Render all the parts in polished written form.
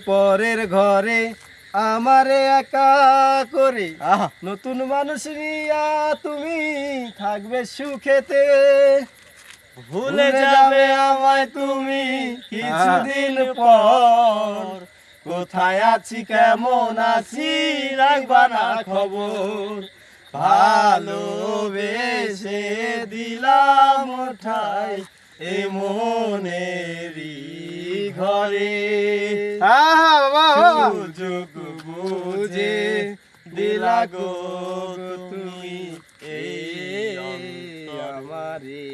পরের ঘরে আমারে একা করে নতুন মানুষ নিয়া তুমি থাকবে সুখেতে, ভুলে যাবে আমায় তুমি কিছুদিন পর। কোথায় আছি কেমন আছি রাখবা না খবর, ভালোবেসে দিলাম ঠাই এ মনেরই ঘরে। সুযোগ বুঝে দিলা গো তুমি আমারে।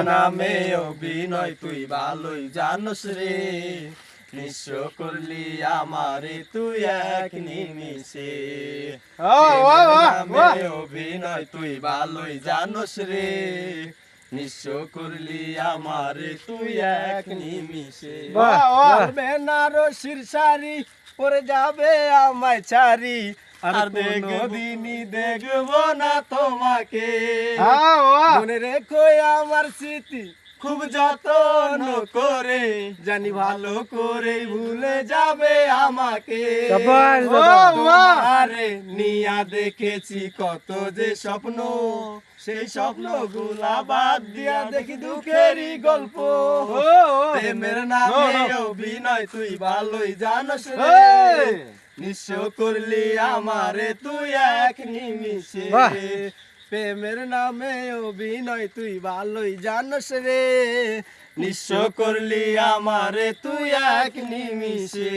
নামে অভিনয় তুই ভালোই জানোস রে, নিঃস্ব করলি আমারে তুই এক নিমিষে। নামে অভিনয় তুই ভালোই জানোস রে, নিঃস্ব করলি আমারে তুই এক নিমিষে। বেনারসির শাড়ি পরে যাবে আমায় ছাড়ি, আর কোনদিনই দেখবো না তোমাকে। মনে রেখো আমার স্মৃতি খুব যত্ন করে, জানি ভালো করে ভুলে যাবে আমাকে। আরে নিয়া দেখেছি কত যে স্বপ্ন, সেই স্বপ্ন গুলা বাদ দিয়া দেখি দুঃখেরই গল্প। প্রেমের নামে অভিনয় তুই ভালোই জানোস রে, নিঃস্ব করলি আমারে তুই এক নিমিষে। প্রেমের নামে অভিনয় তুই ভালোই জানোস রে, নিঃস্ব করলি আমারে তুই এক নিমিষে।